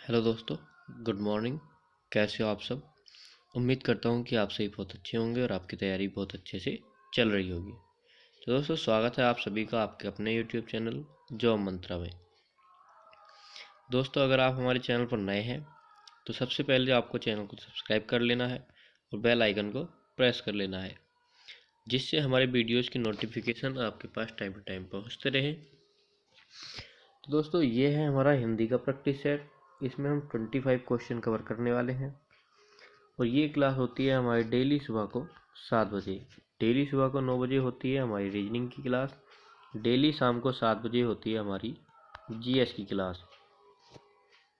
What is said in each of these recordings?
Hello दोस्तों, good morning. कैसे हो आप सब? उम्मीद करता हूँ कि आप सभी बहुत अच्छे होंगे और आपकी तैयारी बहुत अच्छे से चल रही होगी। तो दोस्तों, स्वागत है आप सभी का आपके अपने यूट्यूब चैनल जॉब मंत्रा में। दोस्तों, अगर आप हमारे चैनल पर नए हैं तो सबसे पहले आपको चैनल को सब्सक्राइब कर लेना है और बेल आइकन को प्रेस कर लेना है, जिससे हमारे वीडियोज़ की नोटिफिकेशन आपके पास टाइम टू टाइम पहुँचते रहे। तो दोस्तों, ये है हमारा हिंदी का प्रैक्टिस सेट। इसमें हम 25 क्वेश्चन कवर करने वाले हैं और ये क्लास होती है हमारी डेली सुबह को 7 बजे। डेली सुबह को 9 बजे होती है हमारी रीजनिंग की क्लास। डेली शाम को 7 बजे होती है हमारी जीएस की क्लास।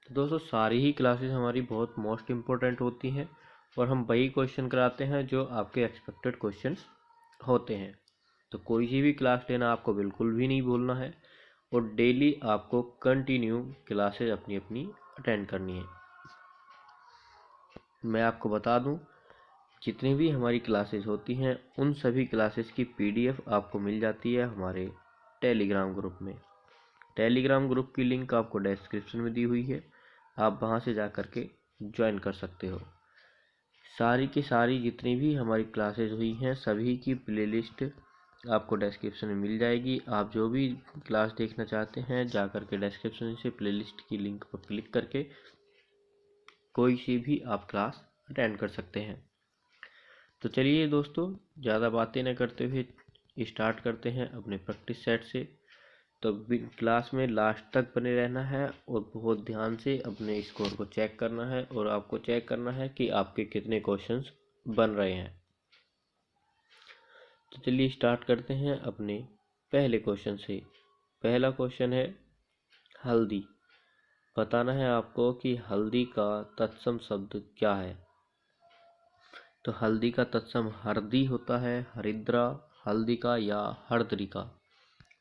तो दोस्तों, सारी ही क्लासेस हमारी बहुत मोस्ट इम्पोर्टेंट होती हैं और हम वही क्वेश्चन कराते हैं जो आपके एक्सपेक्टेड क्वेश्चंस होते हैं। तो कोई सी भी क्लास लेना आपको बिल्कुल भी नहीं भूलना है और डेली आपको कंटिन्यू क्लासेस अपनी अपनी अटेंड करनी है। मैं आपको बता दूं, जितनी भी हमारी क्लासेस होती हैं उन सभी क्लासेस की पीडीएफ आपको मिल जाती है हमारे टेलीग्राम ग्रुप में। टेलीग्राम ग्रुप की लिंक आपको डिस्क्रिप्शन में दी हुई है, आप वहां से जा कर के ज्वाइन कर सकते हो। सारी की सारी जितनी भी हमारी क्लासेस हुई हैं सभी की प्लेलिस्ट आपको डिस्क्रिप्शन में मिल जाएगी। आप जो भी क्लास देखना चाहते हैं जा कर के डिस्क्रिप्शन से प्लेलिस्ट की लिंक पर क्लिक करके कोई सी भी आप क्लास अटेंड कर सकते हैं। तो चलिए दोस्तों, ज़्यादा बातें न करते हुए स्टार्ट करते हैं अपने प्रैक्टिस सेट से। तो क्लास में लास्ट तक बने रहना है और बहुत ध्यान से अपने स्कोर को चेक करना है और आपको चेक करना है कि आपके कितने क्वेश्चंस बन रहे हैं। तो चलिए स्टार्ट करते हैं अपने पहले क्वेश्चन से। पहला क्वेश्चन है हल्दी। बताना है आपको कि हल्दी का तत्सम शब्द क्या है। तो हल्दी का तत्सम हरदी होता है, हरिद्रा, हल्दी का या हरदरी का।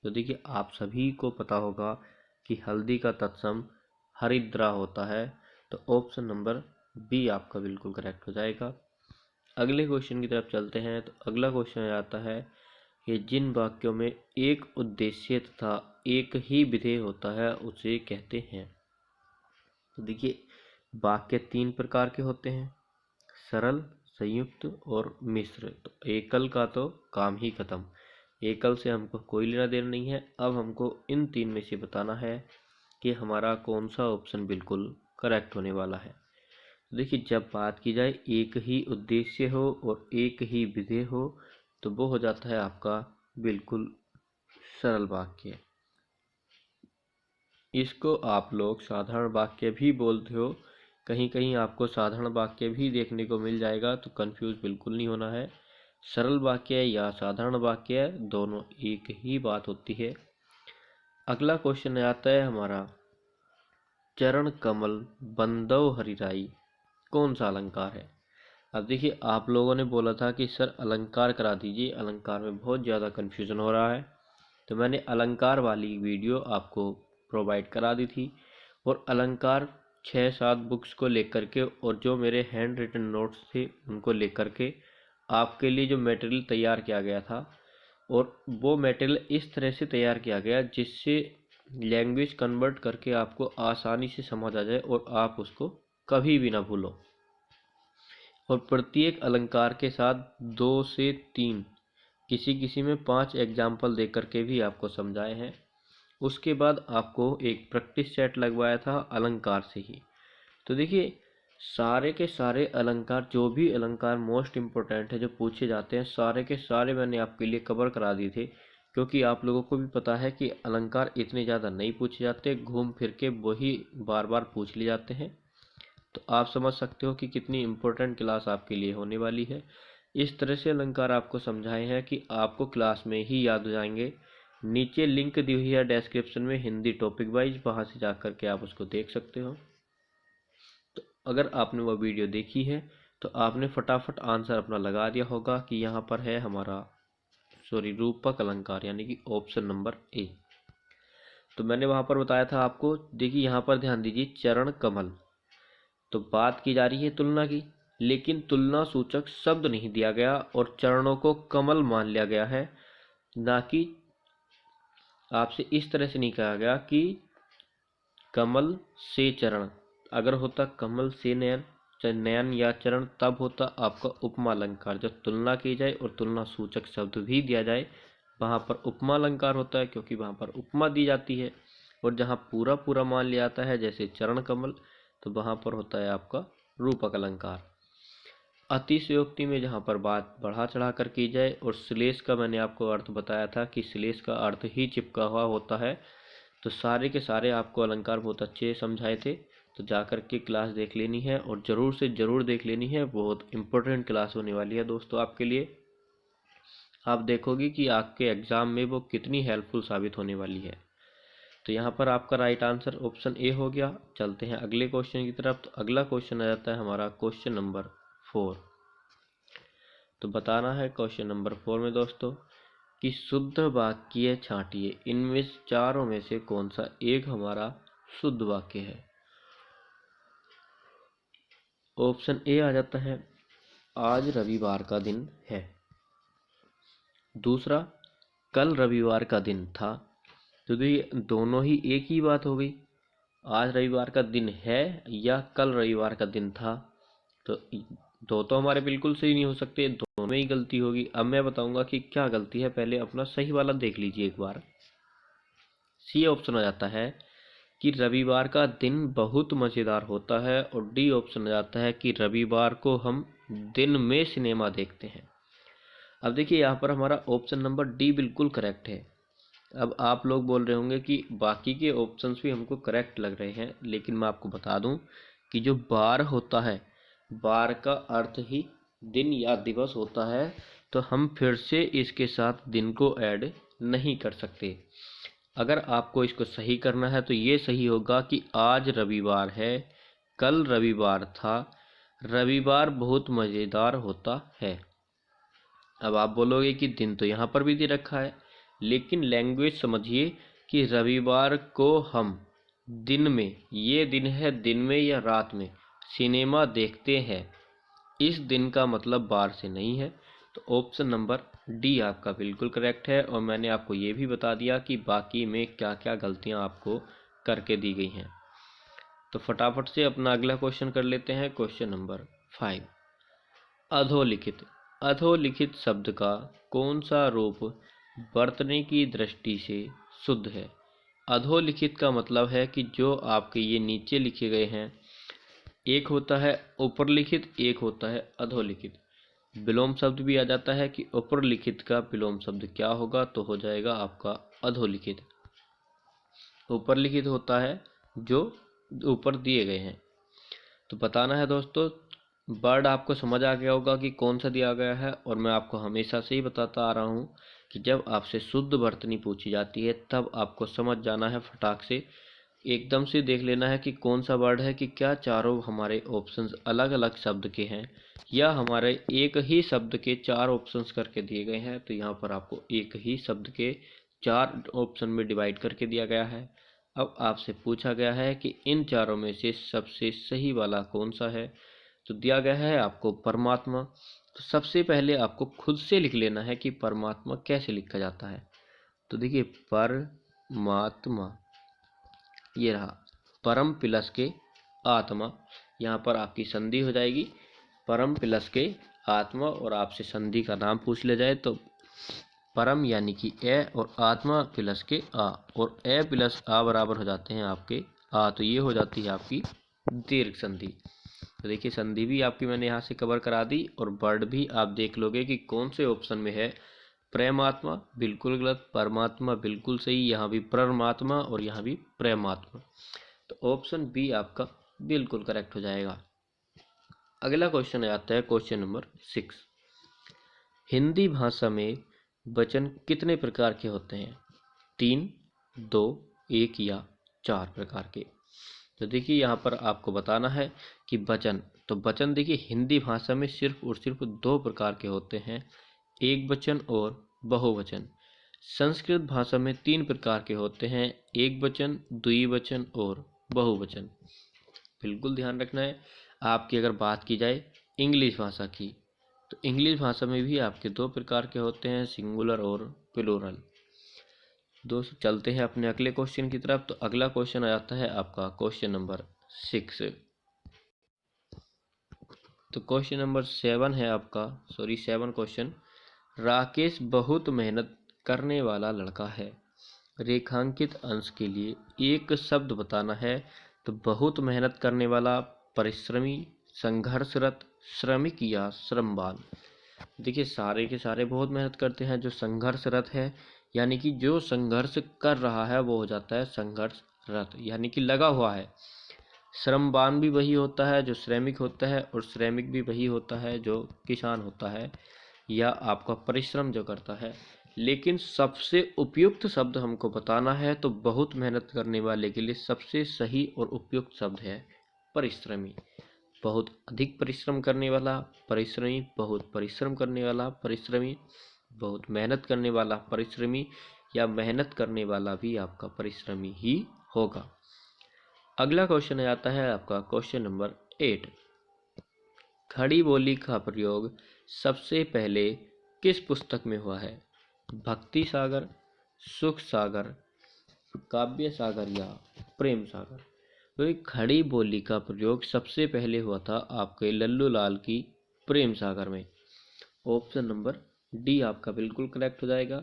तो देखिए, आप सभी को पता होगा कि हल्दी का तत्सम हरिद्रा होता है। तो ऑप्शन नंबर बी आपका बिल्कुल करेक्ट हो जाएगा। अगले क्वेश्चन की तरफ चलते हैं। तो अगला क्वेश्चन आता है कि जिन वाक्यों में एक उद्देश्य तथा एक ही विधेय होता है उसे कहते हैं। तो देखिए, वाक्य 3 प्रकार के होते हैं, सरल, संयुक्त और मिश्र। तो एकल का तो काम ही खत्म, एकल से हमको कोई लेना देना नहीं है। अब हमको इन 3 में से बताना है कि हमारा कौन सा ऑप्शन बिल्कुल करेक्ट होने वाला है। तो देखिए, जब बात की जाए एक ही उद्देश्य हो और एक ही विधेय हो तो वो हो जाता है आपका बिल्कुल सरल वाक्य। इसको आप लोग साधारण वाक्य भी बोलते हो, कहीं कहीं आपको साधारण वाक्य भी देखने को मिल जाएगा, तो कंफ्यूज बिल्कुल नहीं होना है। सरल वाक्य या साधारण वाक्य दोनों एक ही बात होती है। अगला क्वेश्चन आता है हमारा, चरण कमल बंदव हरिराई कौन सा अलंकार है। अब देखिए, आप लोगों ने बोला था कि सर अलंकार करा दीजिए, अलंकार में बहुत ज़्यादा कन्फ्यूज़न हो रहा है। तो मैंने अलंकार वाली वीडियो आपको प्रोवाइड करा दी थी और अलंकार 6-7 बुक्स को लेकर के और जो मेरे हैंड रिटन नोट्स थे उनको लेकर के आपके लिए जो मटेरियल तैयार किया गया था, और वो मटेरियल इस तरह से तैयार किया गया जिससे लैंग्वेज कन्वर्ट करके आपको आसानी से समझ आ जाए और आप उसको कभी भी ना भूलो। और प्रत्येक अलंकार के साथ 2 से 3, किसी किसी में 5 एग्जाम्पल दे करके भी आपको समझाए हैं। उसके बाद आपको एक प्रैक्टिस सेट लगवाया था अलंकार से ही। तो देखिए, सारे के सारे अलंकार, जो भी अलंकार मोस्ट इम्पोर्टेंट है जो पूछे जाते हैं, सारे के सारे मैंने आपके लिए कवर करा दिए थे, क्योंकि आप लोगों को भी पता है कि अलंकार इतने ज़्यादा नहीं पूछे जाते, घूम फिर के वही बार बार पूछ लिए जाते हैं। तो आप समझ सकते हो कि कितनी इम्पोर्टेंट क्लास आपके लिए होने वाली है। इस तरह से अलंकार आपको समझाए हैं कि आपको क्लास में ही याद हो जाएंगे। नीचे लिंक दी हुई है डिस्क्रिप्शन में हिंदी टॉपिक वाइज, वहाँ से जा कर के आप उसको देख सकते हो। तो अगर आपने वह वीडियो देखी है तो आपने फटाफट आंसर अपना लगा दिया होगा कि यहाँ पर है हमारा रूपक अलंकार, यानी कि ऑप्शन नंबर ए। तो मैंने वहाँ पर बताया था आपको। देखिए, यहाँ पर ध्यान दीजिए, चरण कमल, तो बात की जा रही है तुलना की, लेकिन तुलना सूचक शब्द नहीं दिया गया और चरणों को कमल मान लिया गया है। ना कि आपसे इस तरह से नहीं कहा गया कि कमल से चरण। अगर होता कमल से नयन नयन या चरण तब होता आपका उपमा अलंकार। जब तुलना की जाए और तुलना सूचक शब्द भी दिया जाए वहाँ पर उपमा अलंकार होता है, क्योंकि वहाँ पर उपमा दी जाती है। और जहाँ पूरा पूरा मान लिया जाता है जैसे चरण कमल, तो वहाँ पर होता है आपका रूपक अलंकार। अतिशयोक्ति में जहाँ पर बात बढ़ा चढ़ा कर की जाए, और श्लेष का मैंने आपको अर्थ बताया था कि श्लेष का अर्थ ही चिपका हुआ होता है। तो सारे के सारे आपको अलंकार बहुत अच्छे समझाए थे, तो जाकर के क्लास देख लेनी है और ज़रूर से ज़रूर देख लेनी है। बहुत इम्पोर्टेंट क्लास होने वाली है दोस्तों आपके लिए। आप देखोगे कि आपके एग्ज़ाम में वो कितनी हेल्पफुल साबित होने वाली है। तो यहाँ पर आपका राइट आंसर ऑप्शन ए हो गया। चलते हैं अगले क्वेश्चन की तरफ। तो अगला क्वेश्चन आ जाता है हमारा क्वेश्चन नंबर 4। तो बताना है क्वेश्चन नंबर 4 में दोस्तों कि शुद्ध वाक्य छांटिए, इनमें चारों में से कौन सा एक हमारा शुद्ध वाक्य है। ऑप्शन ए आ जाता है आज रविवार का दिन है। दूसरा, कल रविवार का दिन था। तो ये दोनों ही एक ही बात हो गई। आज रविवार का दिन है या कल रविवार का दिन था, तो दो तो हमारे बिल्कुल सही नहीं हो सकते, दोनों में ही गलती होगी। अब मैं बताऊंगा कि क्या गलती है, पहले अपना सही वाला देख लीजिए एक बार। सी ऑप्शन आ जाता है कि रविवार का दिन बहुत मज़ेदार होता है, और डी ऑप्शन आ जाता है कि रविवार को हम दिन में सिनेमा देखते हैं। अब देखिए यहाँ पर हमारा ऑप्शन नंबर डी बिल्कुल करेक्ट है। अब आप लोग बोल रहे होंगे कि बाकी के ऑप्शंस भी हमको करेक्ट लग रहे हैं, लेकिन मैं आपको बता दूं कि जो बार होता है, बार का अर्थ ही दिन या दिवस होता है, तो हम फिर से इसके साथ दिन को ऐड नहीं कर सकते। अगर आपको इसको सही करना है तो ये सही होगा कि आज रविवार है, कल रविवार था, रविवार बहुत मज़ेदार होता है। अब आप बोलोगे कि दिन तो यहाँ पर भी दे रखा है, लेकिन लैंग्वेज समझिए कि रविवार को हम दिन में, ये दिन है दिन में या रात में, सिनेमा देखते हैं। इस दिन का मतलब बार से नहीं है। तो ऑप्शन नंबर डी आपका बिल्कुल करेक्ट है। और मैंने आपको ये भी बता दिया कि बाकी में क्या क्या गलतियाँ आपको करके दी गई हैं। तो फटाफट से अपना अगला क्वेश्चन कर लेते हैं, क्वेश्चन नंबर 5। अधोलिखित, अधोलिखित शब्द का कौन सा रूप बरतने की दृष्टि से शुद्ध है। अधोलिखित का मतलब है कि जो आपके ये नीचे लिखे गए हैं, एक होता है ऊपर लिखित, एक होता है अधोलिखित। विलोम शब्द भी आ जाता है कि ऊपर लिखित का विलोम शब्द क्या होगा, तो हो जाएगा आपका अधोलिखित। ऊपर लिखित होता है जो ऊपर दिए गए हैं। तो बताना है दोस्तों, वर्ड आपको समझ आ गया होगा कि कौन सा दिया गया है। और मैं आपको हमेशा से ही बताता आ रहा हूँ कि जब आपसे शुद्ध वर्तनी पूछी जाती है तब आपको समझ जाना है, फटाक से एकदम से देख लेना है कि कौन सा वर्ड है, कि क्या चारों हमारे ऑप्शंस अलग अलग शब्द के हैं या हमारे एक ही शब्द के चार ऑप्शंस करके दिए गए हैं। तो यहाँ पर आपको एक ही शब्द के चार ऑप्शन में डिवाइड करके दिया गया है। अब आपसे पूछा गया है कि इन चारों में से सबसे सही वाला कौन सा है, तो दिया गया है आपको परमात्मा। तो सबसे पहले आपको खुद से लिख लेना है कि परमात्मा कैसे लिखा जाता है। तो देखिए परमात्मा, ये रहा परम प्लस के आत्मा, यहाँ पर आपकी संधि हो जाएगी परम प्लस के आत्मा, और आपसे संधि का नाम पूछ लिया जाए तो परम यानी कि ए और आत्मा प्लस के आ, और ए प्लस आ बराबर हो जाते हैं आपके आ, तो ये हो जाती है आपकी दीर्घ संधि। तो देखिए संधि भी आपकी मैंने यहाँ से कवर करा दी, और वर्ड भी आप देख लोगे कि कौन से ऑप्शन में है। प्रेमात्मा बिल्कुल गलत, परमात्मा बिल्कुल सही, यहाँ भी परमात्मा और यहाँ भी प्रेमात्मा। तो ऑप्शन बी आपका बिल्कुल करेक्ट हो जाएगा। अगला क्वेश्चन आता है क्वेश्चन नंबर 6। हिंदी भाषा में वचन कितने प्रकार के होते हैं। 3, 2, 1 या 4 प्रकार के। तो देखिए यहाँ पर आपको बताना है कि वचन, तो वचन देखिए हिंदी भाषा में सिर्फ और सिर्फ 2 प्रकार के होते हैं, एक वचन और बहुवचन। संस्कृत भाषा में 3 प्रकार के होते हैं, एक वचन, द्विवचन और बहुवचन। बिल्कुल ध्यान रखना है। आपकी अगर बात की जाए इंग्लिश भाषा की, तो इंग्लिश भाषा में भी आपके 2 प्रकार के होते हैं, सिंगुलर और प्लूरल। दोस्तों चलते हैं अपने अगले क्वेश्चन की तरफ। तो अगला क्वेश्चन आ जाता है आपका क्वेश्चन नंबर 6। तो क्वेश्चन नंबर 7 है आपका, सॉरी 7 क्वेश्चन। राकेश बहुत मेहनत करने वाला लड़का है। रेखांकित अंश के लिए एक शब्द बताना है। तो बहुत मेहनत करने वाला, परिश्रमी, संघर्षरत, श्रमिक या श्रमवान। देखिए सारे के सारे बहुत मेहनत करते हैं। जो संघर्षरत है यानी कि जो संघर्ष कर रहा है वो हो जाता है संघर्षरत, यानी कि लगा हुआ है। श्रमवान भी वही होता है जो श्रमिक होता है, और श्रमिक भी वही होता है जो किसान होता है या आपका परिश्रम जो करता है। लेकिन सबसे उपयुक्त शब्द हमको बताना है, तो बहुत मेहनत करने वाले के लिए सबसे सही और उपयुक्त शब्द है परिश्रमी। बहुत अधिक परिश्रम करने वाला परिश्रमी, बहुत परिश्रम करने वाला परिश्रमी, बहुत मेहनत करने वाला परिश्रमी, या मेहनत करने वाला भी आपका परिश्रमी ही होगा। अगला क्वेश्चन आता है आपका क्वेश्चन नंबर 8। खड़ी बोली का प्रयोग सबसे पहले किस पुस्तक में हुआ है? भक्ति सागर, सुख सागर, काव्य सागर या प्रेम सागर। तो ये खड़ी बोली का प्रयोग सबसे पहले हुआ था आपके लल्लू लाल की प्रेम सागर में। ऑप्शन नंबर डी आपका बिल्कुल करेक्ट हो जाएगा।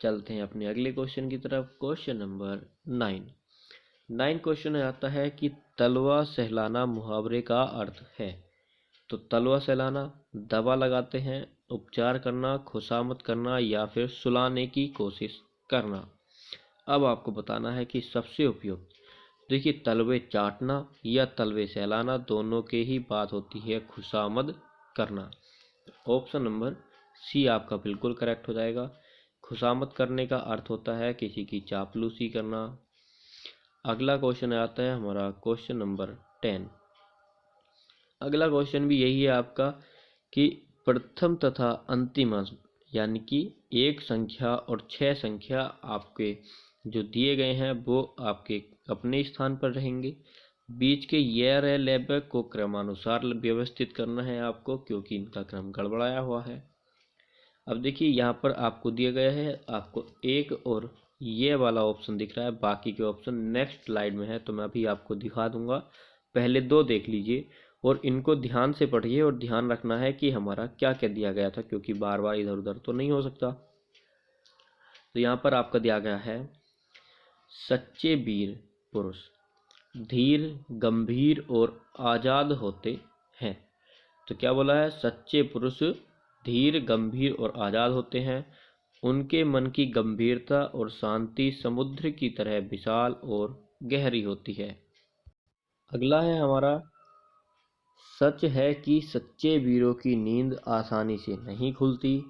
चलते हैं अपने अगले क्वेश्चन की तरफ। क्वेश्चन नंबर 9 क्वेश्चन आता है कि तलवा सहलाना मुहावरे का अर्थ है। तो तलवा सहलाना, दवा लगाते हैं, उपचार करना, खुशामद करना, या फिर सुलाने की कोशिश करना। अब आपको बताना है कि सबसे उपयुक्त। देखिए तलवे चाटना या तलवे सहलाना दोनों के ही बात होती है खुशामद करना। ऑप्शन नंबर सी आपका बिल्कुल करेक्ट हो जाएगा। खुशामद करने का अर्थ होता है किसी की चापलूसी करना। अगला क्वेश्चन आता है हमारा क्वेश्चन नंबर 10। अगला क्वेश्चन भी यही है आपका कि प्रथम तथा अंतिम अंश यानी कि 1 संख्या और 6 संख्या आपके जो दिए गए हैं वो आपके अपने स्थान पर रहेंगे। बीच के य र ल ब को क्रमानुसार व्यवस्थित करना है आपको, क्योंकि इनका क्रम गड़बड़ाया हुआ है। अब देखिए यहाँ पर आपको दिया गया है, आपको एक और ये वाला ऑप्शन दिख रहा है, बाकी के ऑप्शन नेक्स्ट स्लाइड में है, तो मैं अभी आपको दिखा दूंगा। पहले 2 देख लीजिए और इनको ध्यान से पढ़िए, और ध्यान रखना है कि हमारा क्या क्या दिया गया था, क्योंकि बार बार इधर उधर तो नहीं हो सकता। तो यहाँ पर आपका दिया गया है सच्चे वीर पुरुष धीर, गंभीर और आज़ाद होते हैं। तो क्या बोला है? सच्चे पुरुष धीर, गंभीर और आज़ाद होते हैं। उनके मन की गंभीरता और शांति समुद्र की तरह विशाल और गहरी होती है। अगला है हमारा, सच है कि सच्चे वीरों की नींद आसानी से नहीं खुलती।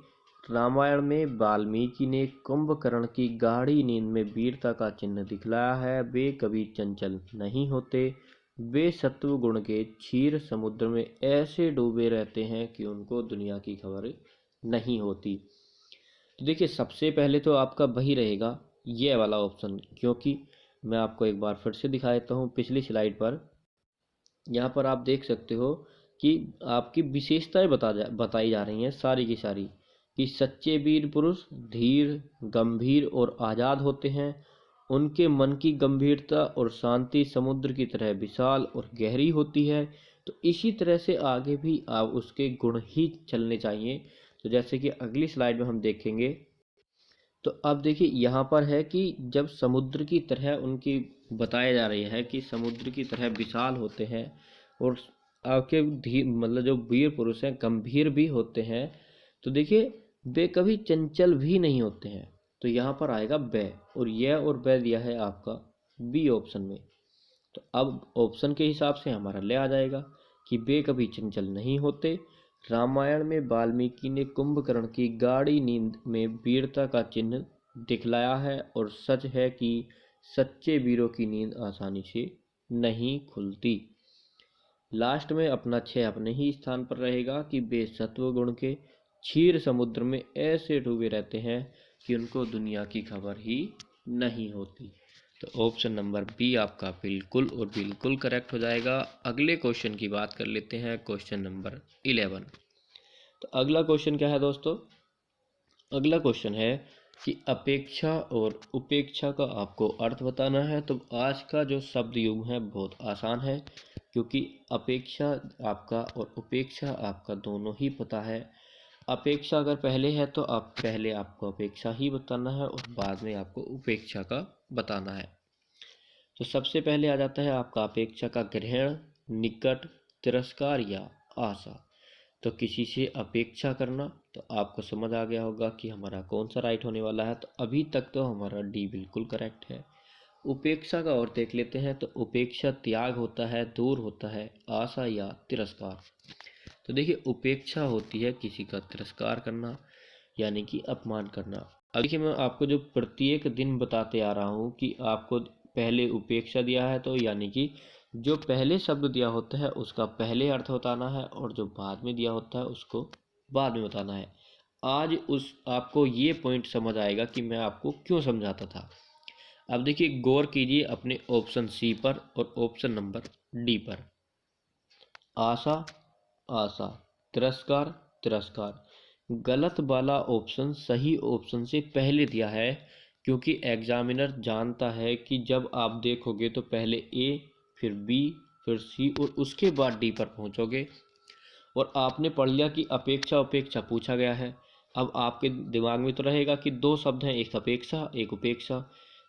रामायण में वाल्मीकि ने कुंभकर्ण की गाढ़ी नींद में वीरता का चिन्ह दिखलाया है। वे कभी चंचल नहीं होते। वे सत्व गुण के क्षीर समुद्र में ऐसे डूबे रहते हैं कि उनको दुनिया की खबर नहीं होती। तो देखिए सबसे पहले तो आपका वही रहेगा ये वाला ऑप्शन, क्योंकि मैं आपको एक बार फिर से दिखा देता हूँ पिछली स्लाइड पर। यहाँ पर आप देख सकते हो कि आपकी विशेषताएं बताई जा रही हैं सारी की सारी, कि सच्चे वीर पुरुष धीर, गंभीर और आज़ाद होते हैं। उनके मन की गंभीरता और शांति समुद्र की तरह विशाल और गहरी होती है। तो इसी तरह से आगे भी आप उसके गुण ही चलने चाहिए। तो जैसे कि अगली स्लाइड में हम देखेंगे, तो अब देखिए यहाँ पर है कि जब समुद्र की तरह उनकी बताया जा रही है कि समुद्र की तरह विशाल होते हैं, और आपके मतलब जो वीर पुरुष हैं गंभीर भी होते हैं। तो देखिए वे कभी चंचल भी नहीं होते हैं। तो यहाँ पर आएगा वे, और यह और वे दिया है आपका बी ऑप्शन में। तो अब ऑप्शन के हिसाब से हमारा ले आ जाएगा कि वे कभी चंचल नहीं होते। रामायण में वाल्मीकि ने कुंभकर्ण की गाढ़ी नींद में वीरता का चिन्ह दिखलाया है, और सच है कि सच्चे वीरों की नींद आसानी से नहीं खुलती। लास्ट में अपना 6 अपने ही स्थान पर रहेगा कि वे सत्व गुण के क्षीर समुद्र में ऐसे डूबे रहते हैं कि उनको दुनिया की खबर ही नहीं होती। तो ऑप्शन नंबर बी आपका बिल्कुल और बिल्कुल करेक्ट हो जाएगा। अगले क्वेश्चन की बात कर लेते हैं, क्वेश्चन नंबर 11। तो अगला क्वेश्चन क्या है दोस्तों? अगला क्वेश्चन है कि अपेक्षा और उपेक्षा का आपको अर्थ बताना है। तो आज का जो शब्द युग है बहुत आसान है, क्योंकि अपेक्षा आपका और उपेक्षा आपका दोनों ही पता है। अपेक्षा अगर पहले है तो आप पहले आपको अपेक्षा ही बताना है और बाद में आपको उपेक्षा का बताना है। तो सबसे पहले आ जाता है आपका अपेक्षा का ग्रहण, निकट, तिरस्कार या आशा। तो किसी से अपेक्षा करना, तो आपको समझ आ गया होगा कि हमारा कौन सा राइट होने वाला है। तो अभी तक तो हमारा डी बिल्कुल करेक्ट है। उपेक्षा का और देख लेते हैं। तो उपेक्षा त्याग होता है, दूर होता है, आशा या तिरस्कार। तो देखिए उपेक्षा होती है किसी का तिरस्कार करना, यानी कि अपमान करना। अब देखिए मैं आपको जो प्रत्येक दिन बताते आ रहा हूँ कि आपको पहले उपेक्षा दिया है, तो यानी कि जो पहले शब्द दिया होता है उसका पहले अर्थ बताना है और जो बाद में दिया होता है उसको बाद में बताना है। आज उस आपको ये पॉइंट समझ आएगा कि मैं आपको क्यों समझाता था। अब देखिए गौर कीजिए अपने ऑप्शन सी पर और ऑप्शन नंबर डी पर। आशा, आशा, तिरस्कार, तिरस्कार। गलत वाला ऑप्शन सही ऑप्शन से पहले दिया है, क्योंकि एग्जामिनर जानता है कि जब आप देखोगे तो पहले ए, फिर बी, फिर सी और उसके बाद डी पर पहुंचोगे। और आपने पढ़ लिया कि अपेक्षा उपेक्षा पूछा गया है। अब आपके दिमाग में तो रहेगा कि दो शब्द हैं, एक अपेक्षा एक उपेक्षा।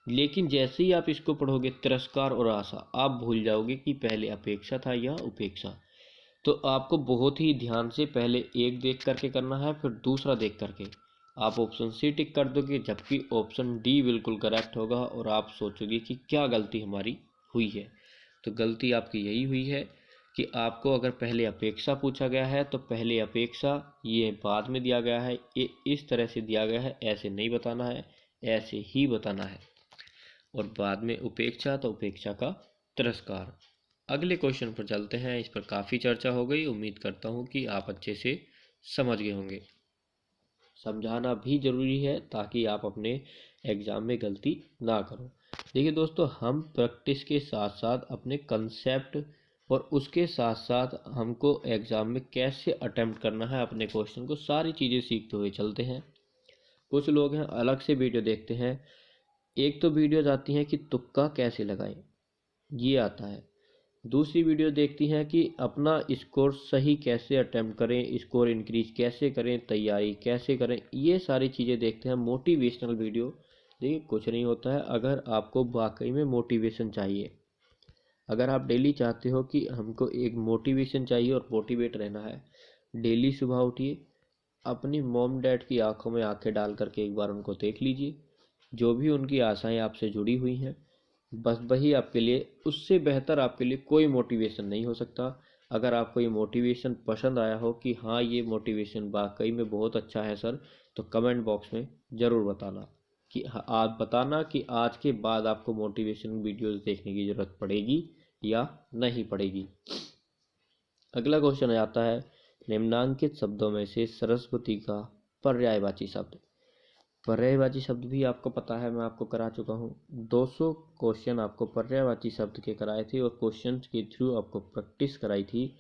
लेकिन जैसे ही आप इसको पढ़ोगे तिरस्कार और आशा, आप भूल जाओगे कि पहले अपेक्षा था या उपेक्षा। तो आपको बहुत ही ध्यान से पहले एक देख करके करना है, फिर दूसरा देख करके। आप ऑप्शन सी टिक कर दोगे, जबकि ऑप्शन डी बिल्कुल करेक्ट होगा और आप सोचोगे कि क्या गलती हमारी हुई है। तो गलती आपकी यही हुई है कि आपको अगर पहले अपेक्षा पूछा गया है तो पहले अपेक्षा, ये बाद में दिया गया है, ये इस तरह से दिया गया है, ऐसे नहीं बताना है, ऐसे ही बताना है। और बाद में उपेक्षा तो उपेक्षा का तिरस्कार। अगले क्वेश्चन पर चलते हैं। इस पर काफ़ी चर्चा हो गई, उम्मीद करता हूँ कि आप अच्छे से समझ गए होंगे। समझाना भी ज़रूरी है ताकि आप अपने एग्ज़ाम में गलती ना करो। देखिए दोस्तों, हम प्रैक्टिस के साथ साथ अपने कंसेप्ट और उसके साथ साथ हमको एग्ज़ाम में कैसे अटेम्प्ट करना है अपने क्वेश्चन को, सारी चीज़ें सीखते हुए चलते हैं। कुछ लोग हैं अलग से वीडियो देखते हैं। एक तो वीडियोज आती हैं कि तुक्का कैसे लगाएं, ये आता है। दूसरी वीडियो देखती हैं कि अपना स्कोर सही कैसे अटेम्प्ट करें, स्कोर इंक्रीज कैसे करें, तैयारी कैसे करें, ये सारी चीज़ें देखते हैं। मोटिवेशनल वीडियो देखिए कुछ नहीं होता है। अगर आपको वाकई में मोटिवेशन चाहिए, अगर आप डेली चाहते हो कि हमको एक मोटिवेशन चाहिए और मोटिवेट रहना है, डेली सुबह उठिए, अपनी मॉम डैड की आंखों में आंखें डाल करके एक बार उनको देख लीजिए। जो भी उनकी आशाएं आपसे जुड़ी हुई हैं, बस वही आपके लिए, उससे बेहतर आपके लिए कोई मोटिवेशन नहीं हो सकता। अगर आपको ये मोटिवेशन पसंद आया हो कि हाँ ये मोटिवेशन वाकई में बहुत अच्छा है सर, तो कमेंट बॉक्स में ज़रूर बताना कि आप बताना कि आज के बाद आपको मोटिवेशन वीडियोस देखने की ज़रूरत पड़ेगी या नहीं पड़ेगी। अगला क्वेश्चन आता है, निम्नांकित शब्दों में से सरस्वती का पर्यायवाची शब्द। पर्यायवाची शब्द भी आपको पता है, मैं आपको करा चुका हूँ। 200 क्वेश्चन आपको पर्यायवाची शब्द के कराए थे और क्वेश्चन के थ्रू आपको प्रैक्टिस कराई थी।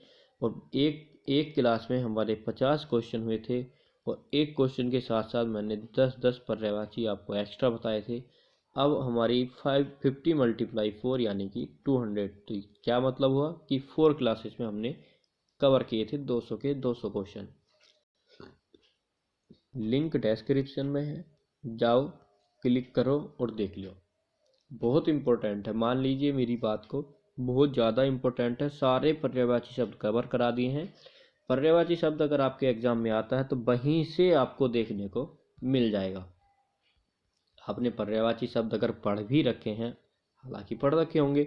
और एक एक क्लास में हमारे 50 क्वेश्चन हुए थे और एक क्वेश्चन के साथ साथ मैंने 10-10 पर्यायवाची आपको एक्स्ट्रा बताए थे। अब हमारी 550 मल्टीप्लाई 4 यानी कि 200। तो क्या मतलब हुआ कि 4 क्लासेस में हमने कवर किए थे 200 के 200 क्वेश्चन। लिंक डिस्क्रिप्शन में है, जाओ क्लिक करो और देख लो। बहुत इंपॉर्टेंट है, मान लीजिए मेरी बात को, बहुत ज़्यादा इंपॉर्टेंट है। सारे पर्यायवाची शब्द कवर करा दिए हैं। पर्यायवाची शब्द अगर आपके एग्जाम में आता है तो वहीं से आपको देखने को मिल जाएगा। आपने पर्यायवाची शब्द अगर पढ़ भी रखे हैं, हालांकि पढ़ रखे होंगे,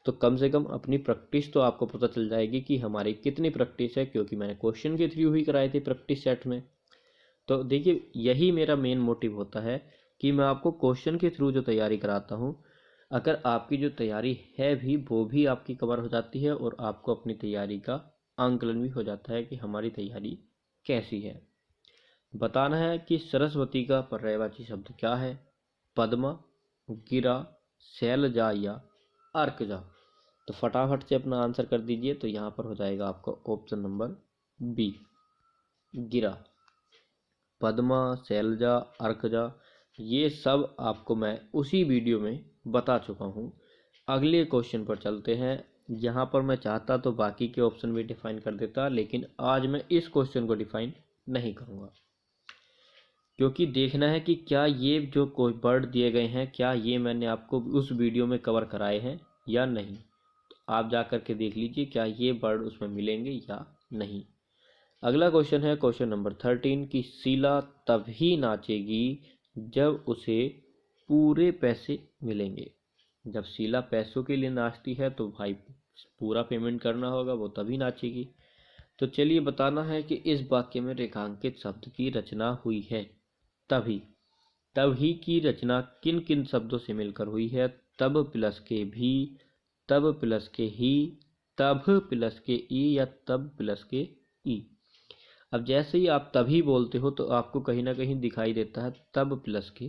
तो कम से कम अपनी प्रैक्टिस तो आपको पता चल जाएगी कि हमारी कितनी प्रैक्टिस है, क्योंकि मैंने क्वेश्चन के थ्रू ही कराए थे प्रैक्टिस सेट में। तो देखिए यही मेरा मेन मोटिव होता है कि मैं आपको क्वेश्चन के थ्रू जो तैयारी कराता हूँ, अगर आपकी जो तैयारी है भी वो भी आपकी कवर हो जाती है और आपको अपनी तैयारी का आंकलन भी हो जाता है कि हमारी तैयारी कैसी है। बताना है कि सरस्वती का पर्यायवाची शब्द क्या है। पद्मा, गिरा, शैलजा या अर्कजा। तो फटाफट से अपना आंसर कर दीजिए। तो यहाँ पर हो जाएगा आपका ऑप्शन नंबर बी, गिरा। पद्मा, शैलजा, अर्कजा, ये सब आपको मैं उसी वीडियो में बता चुका हूँ। अगले क्वेश्चन पर चलते हैं। यहाँ पर मैं चाहता तो बाकी के ऑप्शन भी डिफाइन कर देता, लेकिन आज मैं इस क्वेश्चन को डिफाइन नहीं करूँगा, क्योंकि देखना है कि क्या ये जो कोई वर्ड दिए गए हैं क्या ये मैंने आपको उस वीडियो में कवर कराए हैं या नहीं। तो आप जा कर के देख लीजिए क्या ये वर्ड उसमें मिलेंगे या नहीं। अगला क्वेश्चन है क्वेश्चन नंबर 13 की शीला तभी नाचेगी जब उसे पूरे पैसे मिलेंगे। जब शीला पैसों के लिए नाचती है तो भाई पूरा पेमेंट करना होगा, वो तभी नाचेगी। तो चलिए बताना है कि इस वाक्य में रेखांकित शब्द की रचना हुई है। तभी तभी की रचना किन किन शब्दों से मिलकर हुई है? तब प्लस के भी, तब प्लस के ही, तब प्लस के ई या तब प्लस के ई। अब जैसे ही आप तभी बोलते हो तो आपको कहीं ना कहीं दिखाई देता है तब प्लस के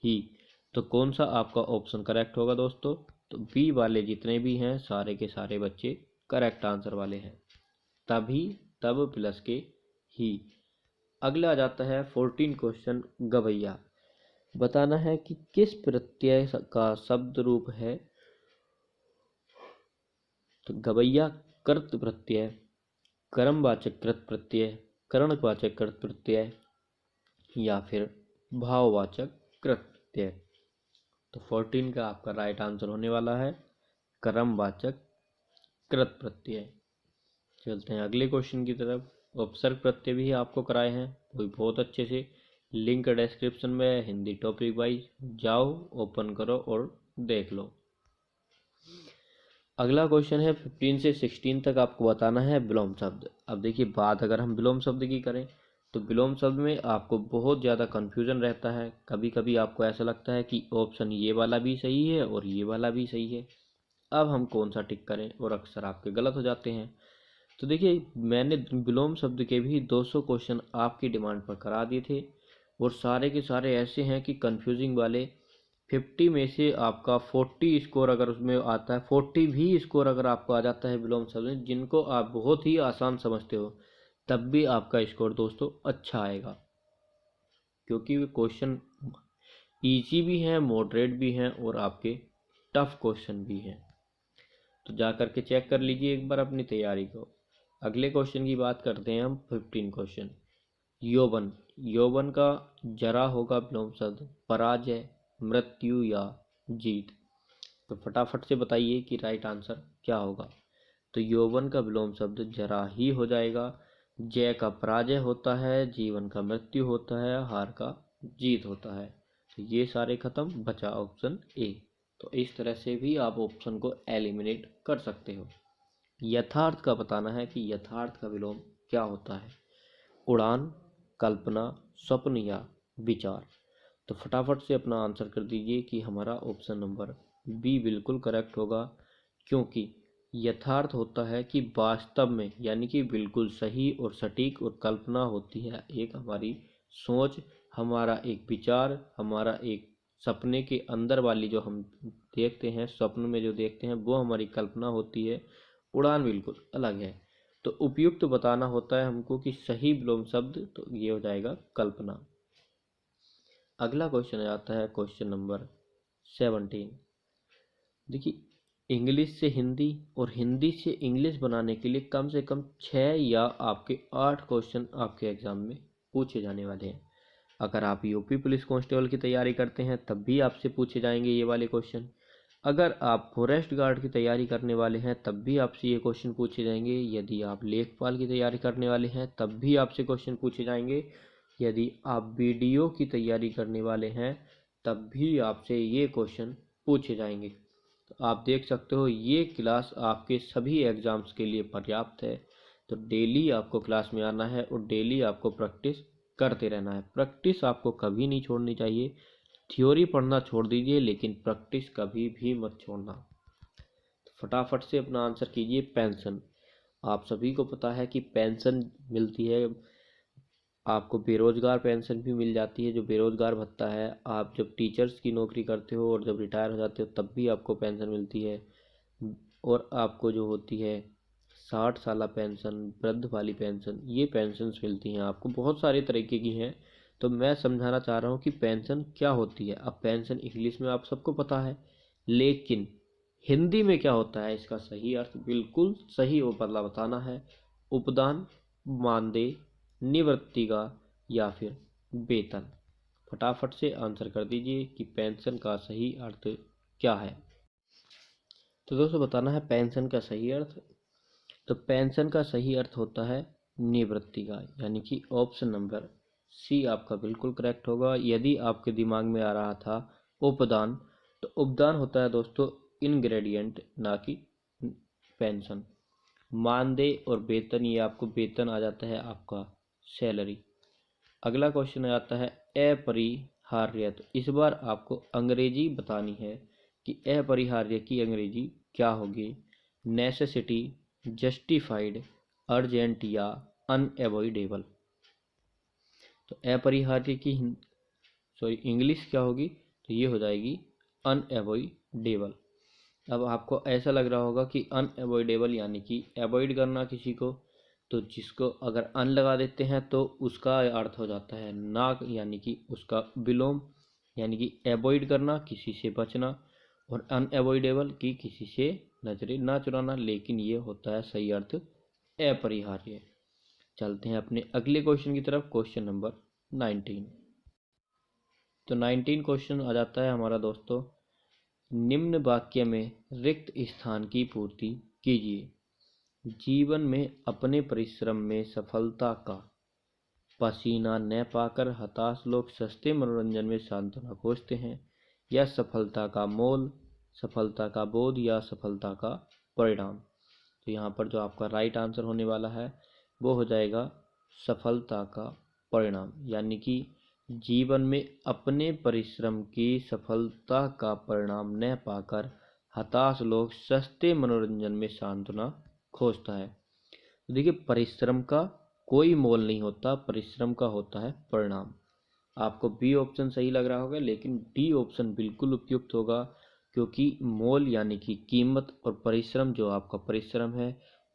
ही। तो कौन सा आपका ऑप्शन करेक्ट होगा दोस्तों? तो बी वाले जितने भी हैं सारे के सारे बच्चे करेक्ट आंसर वाले हैं, तभी तब प्लस के ही। अगला आ जाता है 14 क्वेश्चन, गवैया। बताना है कि किस प्रत्यय का शब्द रूप है। तो गवैया कर्त प्रत्यय, कर्मवाचक कृत प्रत्यय, करणवाचक कृत प्रत्यय या फिर भाववाचक कृत प्रत्यय। तो 14 का आपका राइट आंसर होने वाला है कर्मवाचक कृत प्रत्यय। चलते हैं अगले क्वेश्चन की तरफ। उपसर्ग प्रत्यय भी आपको कराए हैं वो भी बहुत अच्छे से, लिंक डिस्क्रिप्शन में है, हिंदी टॉपिक वाइज जाओ ओपन करो और देख लो। अगला क्वेश्चन है 15 से 16 तक आपको बताना है विलोम शब्द। अब देखिए बात अगर हम विलोम शब्द की करें तो विलोम शब्द में आपको बहुत ज़्यादा कन्फ्यूजन रहता है। कभी कभी आपको ऐसा लगता है कि ऑप्शन ये वाला भी सही है और ये वाला भी सही है, अब हम कौन सा टिक करें, और अक्सर आपके गलत हो जाते हैं। तो देखिए मैंने विलोम शब्द के भी 200 क्वेश्चन आपकी डिमांड पर करा दिए थे, और सारे के सारे ऐसे हैं कि कंफ्यूजिंग वाले। 50 में से आपका 40 स्कोर अगर उसमें आता है, 40 भी स्कोर अगर आपको आ जाता है विलोम शब्द में जिनको आप बहुत ही आसान समझते हो, तब भी आपका स्कोर दोस्तों अच्छा आएगा, क्योंकि वे क्वेश्चन ईजी भी हैं, मॉडरेट भी हैं और आपके टफ क्वेश्चन भी हैं। तो जा कर के चेक कर लीजिए एक बार अपनी तैयारी को। अगले क्वेश्चन की बात करते हैं हम 15 क्वेश्चन। यौवन। यौवन का जरा होगा विलोम शब्द पराजय, मृत्यु या जीत। तो फटाफट से बताइए कि राइट आंसर क्या होगा। तो यौवन का विलोम शब्द जरा ही हो जाएगा। जय का पराजय होता है, जीवन का मृत्यु होता है, हार का जीत होता है। तो ये सारे खत्म, बचा ऑप्शन ए। तो इस तरह से भी आप ऑप्शन को एलिमिनेट कर सकते हो। यथार्थ का बताना है कि यथार्थ का विलोम क्या होता है। उड़ान, कल्पना, स्वप्न या विचार। तो फटाफट से अपना आंसर कर दीजिए कि हमारा ऑप्शन नंबर बी बिल्कुल करेक्ट होगा, क्योंकि यथार्थ होता है कि वास्तव में, यानी कि बिल्कुल सही और सटीक, और कल्पना होती है एक हमारी सोच, हमारा एक विचार, हमारा एक सपने के अंदर वाली जो हम देखते हैं, स्वप्न में जो देखते हैं वो हमारी कल्पना होती है। उड़ान बिल्कुल अलग है। तो उपयुक्त बताना होता है हमको कि सही विलोम शब्द, तो ये हो जाएगा कल्पना। अगला क्वेश्चन आता है क्वेश्चन नंबर 17। देखिए इंग्लिश से हिंदी और हिंदी से इंग्लिश बनाने के लिए कम से कम 6 या आपके 8 क्वेश्चन आपके एग्जाम में पूछे जाने वाले हैं। अगर आप यूपी पुलिस कांस्टेबल की तैयारी करते हैं तब भी आपसे पूछे जाएंगे ये वाले क्वेश्चन। अगर आप फॉरेस्ट गार्ड की तैयारी करने वाले हैं तब भी आपसे ये क्वेश्चन पूछे जाएंगे। यदि आप लेखपाल की तैयारी करने वाले हैं तब भी आपसे क्वेश्चन पूछे जाएंगे। यदि आप बीडीओ की तैयारी करने वाले हैं तब भी आपसे ये क्वेश्चन पूछे जाएंगे। तो आप देख सकते हो ये क्लास आपके सभी एग्जाम्स के लिए पर्याप्त है। तो डेली आपको क्लास में आना है और डेली आपको प्रैक्टिस करते रहना है। प्रैक्टिस आपको कभी नहीं छोड़नी चाहिए। थ्योरी पढ़ना छोड़ दीजिए लेकिन प्रैक्टिस कभी भी मत छोड़ना। तो फटाफट से अपना आंसर कीजिए। पेंशन। आप सभी को पता है कि पेंशन मिलती है, आपको बेरोजगार पेंशन भी मिल जाती है, जो बेरोजगार भत्ता है। आप जब टीचर्स की नौकरी करते हो और जब रिटायर हो जाते हो तब भी आपको पेंशन मिलती है। और आपको जो होती है 60 साल पेंशन, वृद्ध वाली पेंशन, ये पेंशन्स मिलती हैं आपको, बहुत सारे तरीके की हैं। तो मैं समझाना चाह रहा हूँ कि पेंशन क्या होती है। अब पेंशन इंग्लिश में आप सबको पता है, लेकिन हिंदी में क्या होता है इसका सही अर्थ बिल्कुल सही वो बदला बताना है। उपदान, मानदेय, निवृत्तिका या फिर वेतन। फटाफट से आंसर कर दीजिए कि पेंशन का सही अर्थ क्या है। तो दोस्तों बताना है पेंशन का सही अर्थ। तो पेंशन का सही अर्थ होता है निवृत्तिका, यानी कि ऑप्शन नंबर सी आपका बिल्कुल करेक्ट होगा। यदि आपके दिमाग में आ रहा था उपदान, तो उपदान होता है दोस्तों इनग्रेडिएंट, ना कि पेंशन। मानदेय और वेतन, ये आपको वेतन आ जाता है आपका सैलरी। अगला क्वेश्चन आता है अपरिहार्य। तो इस बार आपको अंग्रेजी बतानी है कि अपरिहार्य की अंग्रेजी क्या होगी। नेसेसिटी, जस्टिफाइड, अर्जेंट या अनएवॉइडेबल। तो अपरिहार्य की इंग्लिश क्या होगी, तो ये हो जाएगी अनएवॉइडेबल। अब आपको ऐसा लग रहा होगा कि अनएवॉइडेबल यानी कि अवॉइड करना किसी को, तो जिसको अगर अन लगा देते हैं तो उसका अर्थ हो जाता है ना, यानी कि उसका विलोम, यानी कि अवॉइड करना, किसी से बचना, और अनएवॉइडेबल की किसी से नजरें ना चुराना, लेकिन ये होता है सही अर्थ अपरिहार्य। चलते हैं अपने अगले क्वेश्चन की तरफ, क्वेश्चन नंबर 19। तो 19 क्वेश्चन आ जाता है हमारा दोस्तों, निम्न वाक्य में रिक्त स्थान की पूर्ति कीजिए। जीवन में अपने परिश्रम में सफलता का पसीना न पाकर हताश लोग सस्ते मनोरंजन में सांत्वना खोजते हैं। या सफलता का मोल, सफलता का बोध या सफलता का परिणाम। तो यहाँ पर जो आपका राइट आंसर होने वाला है वो हो जाएगा सफलता का परिणाम, यानी कि जीवन में अपने परिश्रम की सफलता का परिणाम न पाकर हताश लोग सस्ते मनोरंजन में सांत्वना खोजता है। देखिए परिश्रम का कोई मोल नहीं होता, परिश्रम का होता है परिणाम। आपको बी ऑप्शन सही लग रहा होगा, लेकिन डी ऑप्शन बिल्कुल उपयुक्त होगा, क्योंकि मोल यानी कि कीमत और परिश्रम जो आपका परिश्रम है,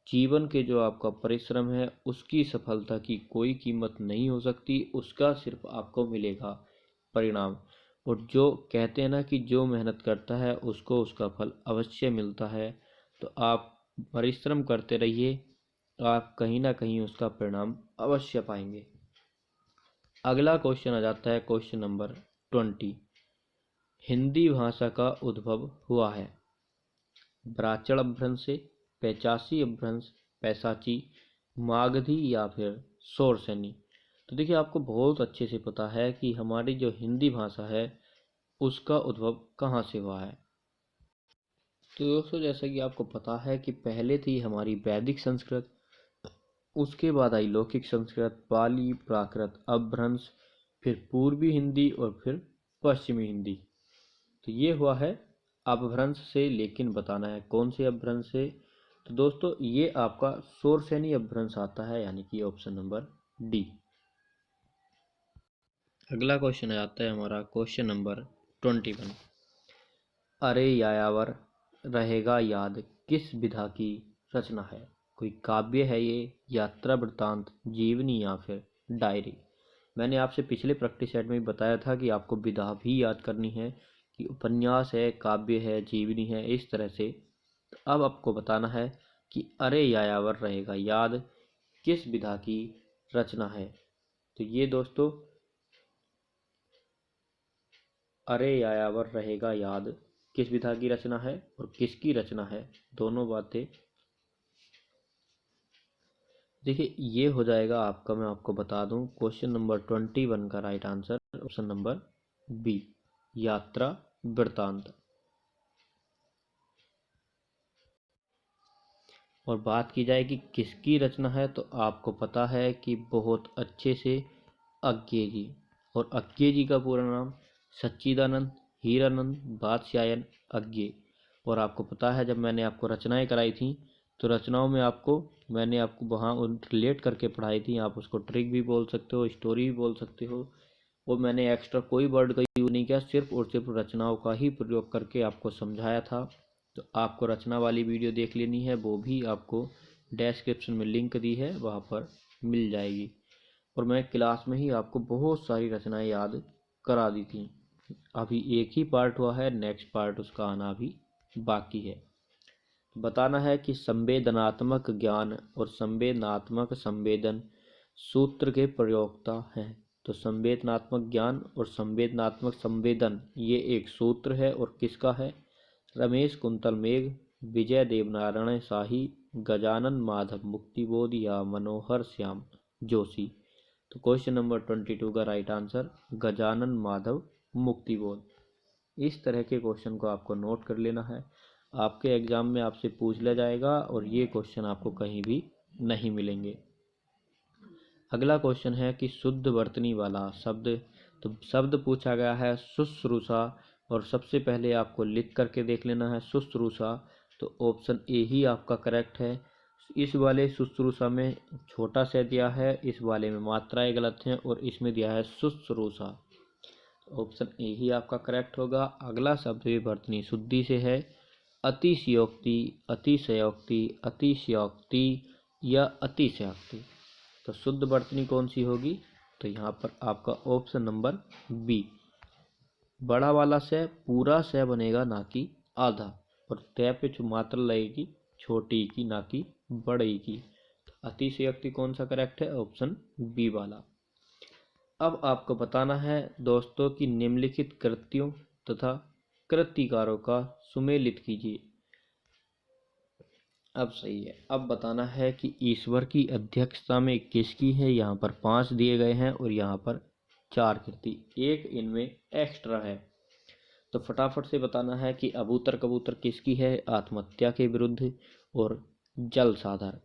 जीवन के जो आपका परिश्रम है उसकी सफलता की कोई कीमत नहीं हो सकती, उसका सिर्फ आपको मिलेगा परिणाम। और जो कहते हैं ना कि जो मेहनत करता है उसको उसका फल अवश्य मिलता है। तो आप परिश्रम करते रहिए, आप कहीं ना कहीं उसका परिणाम अवश्य पाएंगे। अगला क्वेश्चन आ जाता है क्वेश्चन नंबर 20। हिंदी भाषा का उद्भव हुआ है ब्राह्मण अपभ्रंश से, पैचासी अपभ्रंश, पैसाची, मागधी या फिर शौरसेनी। तो देखिए आपको बहुत अच्छे से पता है कि हमारी जो हिंदी भाषा है उसका उद्भव कहाँ से हुआ है। तो दोस्तों जैसा कि आपको पता है कि पहले थी हमारी वैदिक संस्कृत, उसके बाद आई लौकिक संस्कृत, पाली, प्राकृत, अपभ्रंश, फिर पूर्वी हिंदी और फिर पश्चिमी हिंदी। तो ये हुआ है अपभ्रंश से, लेकिन बताना है कौन से अपभ्रंश से। तो दोस्तों ये आपका शौरसेनी अपभ्रंश आता है, यानी कि ऑप्शन नंबर डी। अगला क्वेश्चन आता है हमारा क्वेश्चन नंबर 21। अरे यायावर रहेगा याद किस विधा की रचना है। कोई काव्य है ये, यात्रा वृत्तांत, जीवनी या फिर डायरी। मैंने आपसे पिछले प्रैक्टिस सेट में भी बताया था कि आपको विधा भी याद करनी है, कि उपन्यास है, काव्य है, जीवनी है, इस तरह से। तो अब आपको बताना है कि अरे यायावर रहेगा याद किस विधा की रचना है। तो ये दोस्तों अरे यायावर रहेगा याद किस विधा की रचना है और किसकी रचना है, दोनों बातें देखिए ये हो जाएगा आपका। मैं आपको बता दूं क्वेश्चन नंबर 21 का right answer option number B, यात्रा वृत्तांत। और बात की जाए कि किसकी रचना है, तो आपको पता है कि बहुत अच्छे से अज्ञे जी। और अज्ञे जी का पूरा नाम सच्चिदानंद हीरानंद बादशायन अज्ञे। और आपको पता है जब मैंने आपको रचनाएं कराई थी, तो रचनाओं में मैंने आपको वहाँ रिलेट करके पढ़ाई थी। आप उसको ट्रिक भी बोल सकते हो, स्टोरी भी बोल सकते हो। वो मैंने एक्स्ट्रा कोई वर्ड का यूज नहीं किया, सिर्फ और सिर्फ रचनाओं का ही प्रयोग करके आपको समझाया था। तो आपको रचना वाली वीडियो देख लेनी है, वो भी आपको डिस्क्रिप्शन में लिंक दी है, वहाँ पर मिल जाएगी। और मैं क्लास में ही आपको बहुत सारी रचनाएं याद करा दी थी। अभी एक ही पार्ट हुआ है, नेक्स्ट पार्ट उसका आना अभी बाकी है। बताना है कि संवेदनात्मक ज्ञान और संवेदनात्मक संवेदन सूत्र के प्रयोक्ता हैं। तो संवेदनात्मक ज्ञान और संवेदनात्मक संवेदन ये एक सूत्र है, और किसका है? रमेश कुंतल मेघ, विजय देवनारायण शाही, गजानन माधव मुक्तिबोध या मनोहर श्याम जोशी। तो क्वेश्चन नंबर 22 का राइट आंसर गजानन माधव मुक्तिबोध। इस तरह के क्वेश्चन को आपको नोट कर लेना है, आपके एग्जाम में आपसे पूछ लिया जाएगा और ये क्वेश्चन आपको कहीं भी नहीं मिलेंगे। अगला क्वेश्चन है कि शुद्ध वर्तनी वाला शब्द। तो शब्द पूछा गया है शुश्रूषा, और सबसे पहले आपको लिख करके देख लेना है शुश्रूषा। तो ऑप्शन ए ही आपका करेक्ट है। इस वाले शुश्रूषा में छोटा सा दिया है, इस वाले में मात्राएं गलत हैं, और इसमें दिया है शुश्रूषा। ऑप्शन ए ही आपका करेक्ट होगा। अगला शब्द विवर्तनी शुद्धि से है अतिशयोक्ति, अतिशयोक्ति, अतिशयोक्ति या अतिशयोक्ति। तो शुद्ध वर्तनी कौन सी होगी? तो यहाँ पर आपका ऑप्शन नंबर बी। बड़ा वाला से पूरा से बनेगा ना कि आधा, और तय पे मात्रा लगेगी छोटी की ना कि बड़ी की। तो अतिशयोक्ति कौन सा करेक्ट है? ऑप्शन बी वाला। अब आपको बताना है दोस्तों कि निम्नलिखित कृत्यों तथा कृतिकारों का सुमेलित कीजिए। अब सही है। अब बताना है कि ईश्वर की अध्यक्षता में किसकी है। यहाँ पर 5 दिए गए हैं और यहाँ पर 4 कृति, एक इनमें एक्स्ट्रा है। तो फटाफट से बताना है कि अबूतर कबूतर किसकी है, आत्महत्या के विरुद्ध और जल साधर।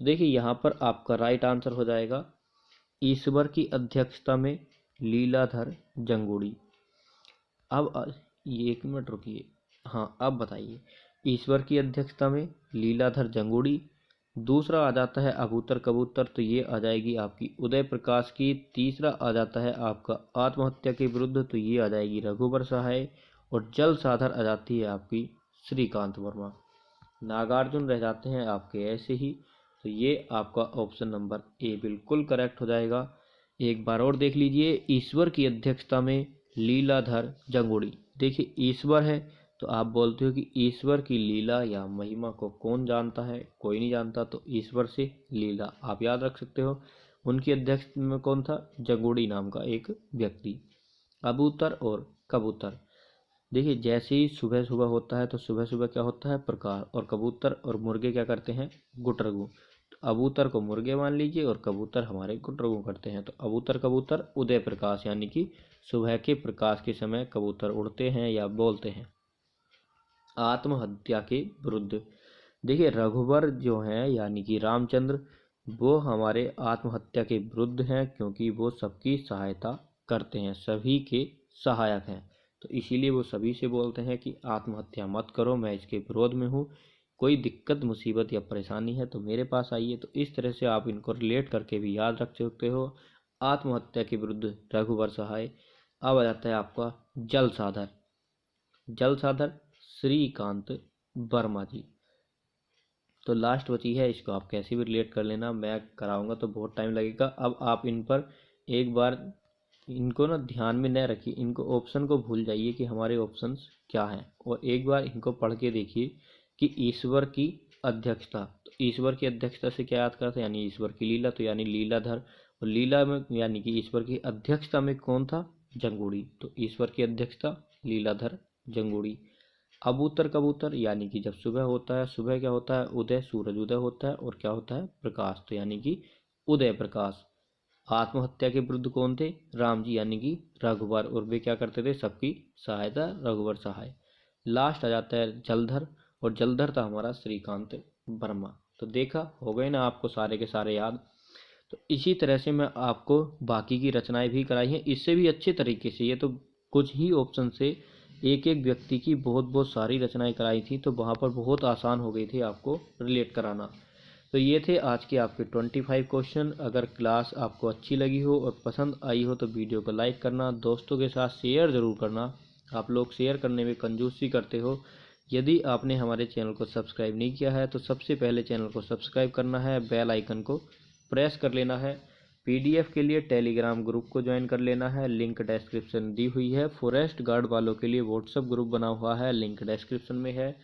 देखिए यहाँ पर आपका राइट आंसर हो जाएगा ईश्वर की अध्यक्षता में लीलाधर जंगुड़ी। अब ये 1 मिनट रुकिए, हाँ अब बताइए। ईश्वर की अध्यक्षता में लीलाधर जंगुड़ी, दूसरा आ जाता है अबूतर कबूतर, तो ये आ जाएगी आपकी उदय प्रकाश की। तीसरा आ जाता है आपका आत्महत्या के विरुद्ध, तो ये आ जाएगी रघुवर सहाय, और जल साधर आ जाती है आपकी श्रीकांत वर्मा। नागार्जुन रह जाते हैं आपके ऐसे ही। तो ये आपका ऑप्शन नंबर ए बिल्कुल करेक्ट हो जाएगा। एक बार और देख लीजिए, ईश्वर की अध्यक्षता में लीलाधर जंगुड़ी। देखिए ईश्वर है तो आप बोलते हो कि ईश्वर की लीला या महिमा को कौन जानता है, कोई नहीं जानता, तो ईश्वर से लीला आप याद रख सकते हो। उनकी अध्यक्षता में कौन था? जंगुड़ी नाम का एक व्यक्ति। कबूतर और कबूतर, देखिए जैसे ही सुबह सुबह होता है तो सुबह सुबह क्या होता है? प्रकार, और कबूतर और मुर्गे क्या करते हैं? गुटरगू। तो अबूतर को मुर्गे मान लीजिए और कबूतर हमारे गुटरगू करते हैं। तो अबूतर कबूतर उदय प्रकाश, यानी कि सुबह के प्रकाश के समय कबूतर उड़ते हैं या बोलते हैं। आत्महत्या के विरुद्ध, देखिए रघुवर जो हैं यानी कि रामचंद्र, वो हमारे आत्महत्या के विरुद्ध हैं, क्योंकि वो सबकी सहायता करते हैं, सभी के सहायक हैं। तो इसीलिए वो सभी से बोलते हैं कि आत्महत्या मत करो, मैं इसके विरोध में हूँ। कोई दिक्कत मुसीबत या परेशानी है तो मेरे पास आइए। तो इस तरह से आप इनको रिलेट करके भी याद रख सकते हो। आत्महत्या के विरुद्ध रघुवर सहाय। अब आ जाता है आपका जल साधर। जल साधर श्रीकांत वर्मा जी। तो लास्ट बची है, इसको आप कैसे भी रिलेट कर लेना, मैं कराऊंगा तो बहुत टाइम लगेगा। अब आप इन पर एक बार इनको ना ध्यान में न रखिए, इनको ऑप्शन को भूल जाइए कि हमारे ऑप्शंस क्या हैं, और एक बार इनको पढ़ के देखिए कि ईश्वर की अध्यक्षता। तो ईश्वर की अध्यक्षता से क्या याद करते हैं? यानी ईश्वर की लीला, तो यानी लीलाधर, और लीला में यानी कि ईश्वर की अध्यक्षता में कौन था? जंगुड़ी। तो ईश्वर की अध्यक्षता लीलाधर जंगुड़ी। अबूतर कबूतर, यानी कि जब सुबह होता है, सुबह क्या होता है? उदय, सूरज उदय होता है, और क्या होता है? प्रकाश, तो यानी कि उदय प्रकाश। आत्महत्या के विरुद्ध कौन थे? राम जी, यानी कि रघुवर, और वे क्या करते थे? सबकी सहायता, रघुवर सहाय। लास्ट आ जाता है जलधर, और जलधर था हमारा श्रीकांत वर्मा। तो देखा, हो गए ना आपको सारे के सारे याद। तो इसी तरह से मैं आपको बाकी की रचनाएं भी कराई हैं, इससे भी अच्छे तरीके से। ये तो कुछ ही ऑप्शन से एक एक व्यक्ति की बहुत बहुत सारी रचनाएं कराई थी, तो वहाँ पर बहुत आसान हो गई थी आपको रिलेट कराना। तो ये थे आज के आपके 25 क्वेश्चन। अगर क्लास आपको अच्छी लगी हो और पसंद आई हो तो वीडियो को लाइक करना, दोस्तों के साथ शेयर ज़रूर करना। आप लोग शेयर करने में कंजूसी करते हो। यदि आपने हमारे चैनल को सब्सक्राइब नहीं किया है तो सबसे पहले चैनल को सब्सक्राइब करना है, बेल आइकन को प्रेस कर लेना है, पीडीएफ के लिए टेलीग्राम ग्रुप को ज्वाइन कर लेना है, लिंक डिस्क्रिप्शन दी हुई है। फॉरेस्ट गार्ड वालों के लिए व्हाट्सएप ग्रुप बना हुआ है, लिंक डिस्क्रिप्शन में है।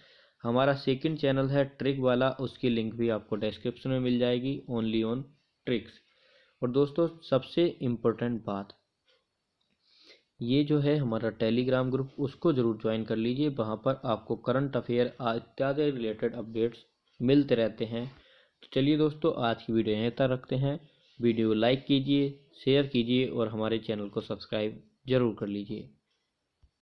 हमारा सेकंड चैनल है ट्रिक वाला, उसकी लिंक भी आपको डिस्क्रिप्शन में मिल जाएगी, ओनली ऑन ट्रिक्स। और दोस्तों सबसे इम्पोर्टेंट बात, ये जो है हमारा टेलीग्राम ग्रुप, उसको ज़रूर ज्वाइन कर लीजिए। वहाँ पर आपको करंट अफेयर इत्यादि रिलेटेड अपडेट्स मिलते रहते हैं। तो चलिए दोस्तों, आज की वीडियो यहीं तक रखते हैं। वीडियो को लाइक कीजिए, शेयर कीजिए और हमारे चैनल को सब्सक्राइब जरूर कर लीजिए।